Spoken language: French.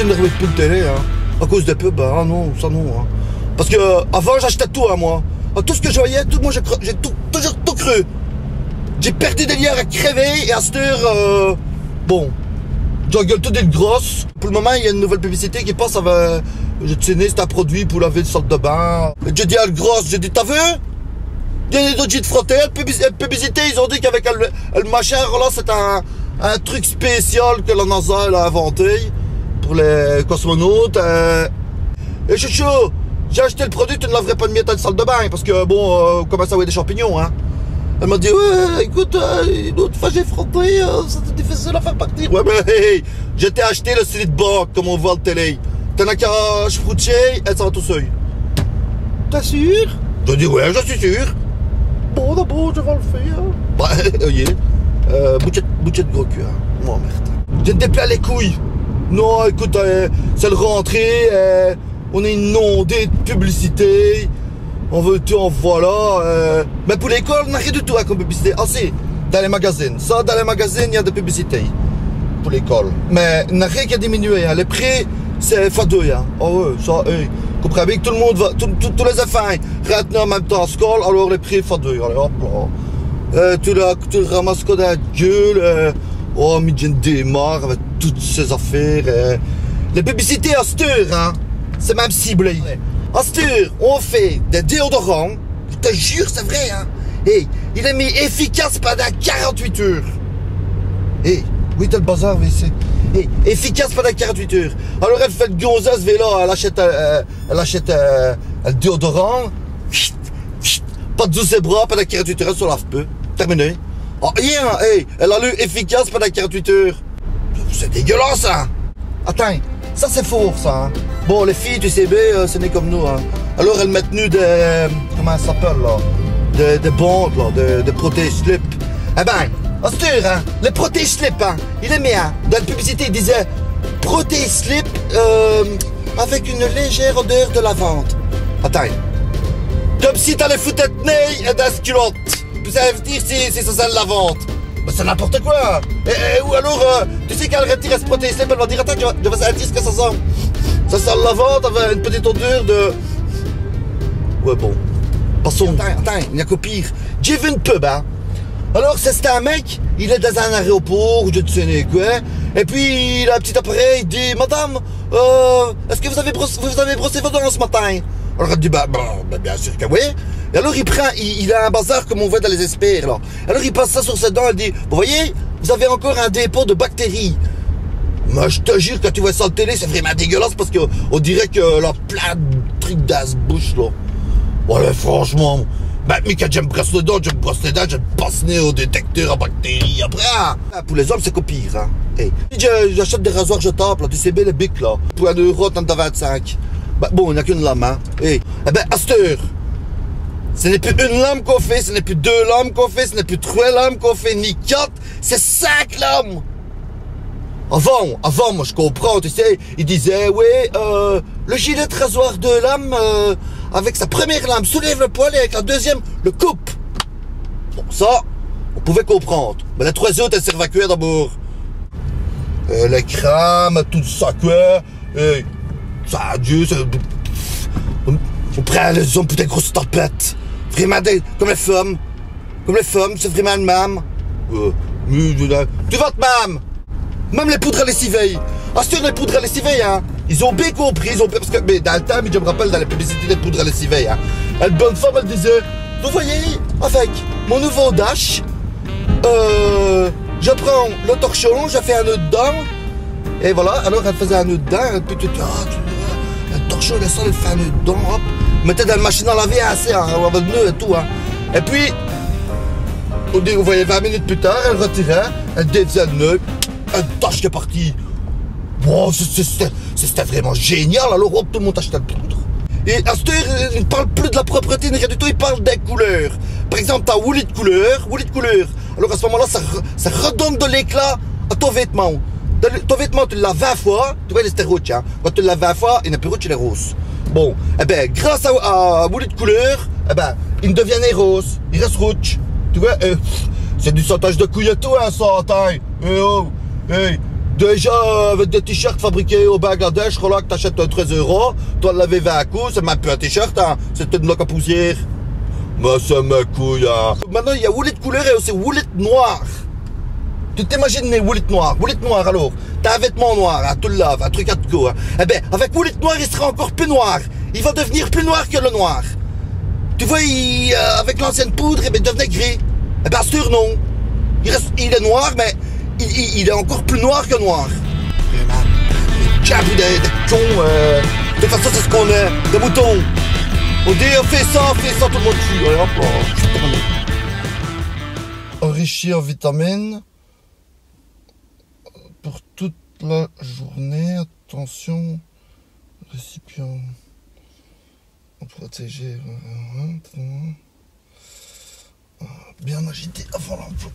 de remettre plus de télé, hein. À cause des pubs, hein. Non, ça non, hein. Parce que avant j'achetais tout, hein, moi. Tout ce que je voyais, tout, moi j'ai toujours tout cru. J'ai perdu des liens à crever et à cette heure, bon, j'engueule tout des grosses. Pour le moment, il y a une nouvelle publicité qui passe avec, je sais, c'est un produit pour laver le salle de bain. J'ai dit à le grosse, j'ai dit, t'as vu? Il y a des autres de frotter, la publicité, ils ont dit qu'avec le machin, là, c'est un truc spécial que la NASA elle a inventé pour les cosmonautes. Et chouchou, j'ai acheté le produit, tu ne laverais pas de miettes à la salle de bain, parce que bon, comment ça, ouais, des champignons, hein. Elle m'a dit, ouais, écoute, une autre fois j'ai frotté, c'était difficile à faire partir. Ouais, mais hey, j'ai acheté le slip box, comme on voit à la télé. T'en as qu'à froucher, elle s'en va tout seul. T'es sûr? J'ai dit, ouais, je suis sûr. Bon, d'abord, je vais le faire. Bah, voyez, bouchet de gros cul, hein. Oh, merde. J'ai déplacé les couilles. Non, écoute, c'est le rentrée, on est inondé de publicité. On veut tout, en voilà. Mais pour l'école, on n'a rien du tout comme publicité. Ah si, dans les magazines. Ça, dans les magazines, il y a des publicités. Pour l'école. Mais il n'y a rien qui a diminué. Hein. Les prix, c'est x2. Hein. Oh ouais, ça, hey. Comprenez que tout le monde va, tous les enfants rentrent en même temps à l'école, alors les prix x2. Allez, hop là. Tu le ramasses comme un gueule. Oh, mais j'ai une démarre avec toutes ces affaires. Les publicités à cette heure, hein, c'est même ciblé. À cette heure, on fait des déodorants. Je te jure, c'est vrai, hein. Hey, il est mis efficace pendant 48 heures. Hey, oui, t'as le bazar, VC. Hey, efficace pendant 48 heures. Alors, elle fait le gonzesse, vélo, elle achète un déodorant. Pas de 12 bras pendant 48 heures, elle se lave peu. Terminé. Oh, rien, hey, elle a lu efficace pendant 48 heures. C'est dégueulasse, hein. Attends, ça c'est fort, ça, hein. Bon, les filles, tu sais bien, ce n'est comme nous, hein. Alors, elles mettent nu des... Comment ça s'appelle, là? Des bandes, là, des protège-slip. Eh ben, à cette heure, hein, les protège-slip, hein, il est mis, hein. Dans la publicité, il disait protège-slip avec une légère odeur de lavande. Attends. Comme si t'allais foutre de nez dans ce culotte. Vous allez me dire si ça sent la lavande. Ben, c'est n'importe quoi. Ou alors, tu sais qu'elle retire ce protège-slip, elle va dire, attends, je vais sentir ce que ça sent. Ça sent la vente avec une petite odeur de... Ouais, bon. Passons. Attends, il n'y a qu'au pire. J'ai vu une pub, hein. Alors, c'est un mec, il est dans un aéroport, ou je ne sais quoi, et puis il a un petit appareil, il dit, madame, est-ce que vous avez brossé vos dents ce matin? Alors, elle dit, ben, bien sûr que oui. Et alors, il a un bazar comme on voit dans les experts, là. Alors, il passe ça sur ses dents, il dit, vous voyez, vous avez encore un dépôt de bactéries. Moi, je te jure, quand tu vois ça à la télé, c'est vraiment dégueulasse parce qu'on dirait que là, plein de trucs dans ce bouche, là. Voilà, franchement. Ben, mais quand je me brosse les dents, je me passe nez au détecteur à bactéries après. Hein. Pour les hommes, c'est qu'au pire, hein. Hey. J'achète des rasoirs jetables, là. Tu sais bien les bics, là. Pour 1 euro, t'en as 25. Ben, bon, il n'y a qu'une lame, hein. Hey. Eh ben, à cette heure, ce n'est plus une lame qu'on fait, ce n'est plus 2 lames qu'on fait, ce n'est plus 3 lames qu'on fait, ni 4, c'est 5 lames. Avant, moi je comprends, tu sais, il disait, ouais, le gilet de rasoir de lame, avec sa première lame, soulève le poil et avec la deuxième, le coupe. Bon, ça, on pouvait comprendre. Mais les 3 autres, elles servent à cuire d'abord. Les crâmes, tout ça, quoi. Et ça, Dieu, on prend les hommes pour des grosses tapettes. Vraiment, comme les femmes. Comme les femmes, c'est vraiment le même. Tu vas te même. Même les poudres à lessiver. Ah, sur les poudres à lessiver, hein. Ils ont bien compris, parce que, mais dans le temps, je me rappelle dans les publicités des poudres à lessiver, hein. Une bonne femme, elle disait, vous voyez, avec mon nouveau Dash, je prends le torchon, je fais un nœud dedans, et voilà, alors elle faisait un nœud dedans, et puis tu dis, le torchon, elle fait un nœud dedans, hop, mettait dans la machine à laver assez, hein, avec le nœud et tout, hein. Et puis, vous voyez, 20 minutes plus tard, elle retirait, elle défaisait le nœud, un Dash qui est parti. Wow, c'était vraiment génial. Alors, hop, tout le monde achetait le poudre. Et à cette heure, il ne parle plus de la propreté ni rien du tout, il parle des couleurs. Par exemple, tu as Woolly de couleur. Alors à ce moment-là, ça redonne de l'éclat à ton vêtement. Ton vêtement, tu le laves 20 fois, tu vois, il est rouge, hein. Quand tu le laves 20 fois, il n'est plus rouge, il est rose. Bon, eh ben, grâce à Woolly de couleur, eh ben, il devient rose, il reste rouge. Tu vois, c'est du sautage de couille et tout, hein, ça, attends. Oh, hey. Déjà, avec des t-shirts fabriqués au Bangladesh, là, que t'achètes 13 €, toi, le laver 20 coups, c'est même plus un t-shirt, hein. C'est une bloc à poussière. Mais ça me couille, hein. Maintenant, il y a Woolit couleur et aussi Woolit noir. Tu t'imagines les Woolit noirs? Woolit noir, alors. T'as un vêtement noir, hein, tu le laves, un truc à te go, hein. Eh ben, avec Woolit noir, il sera encore plus noir. Il va devenir plus noir que le noir. Tu vois, avec l'ancienne poudre, eh ben, il devenait gris. Eh ben, sûr, non. Il est noir, mais il est encore plus noir que noir. Des cons, de toute façon, c'est ce qu'on est, des moutons. On dit, fais ça, tout le monde tue. Allez, hop là. Enrichi en vitamines pour toute la journée. Attention, récipient protégé. Bien agité avant l'emploi.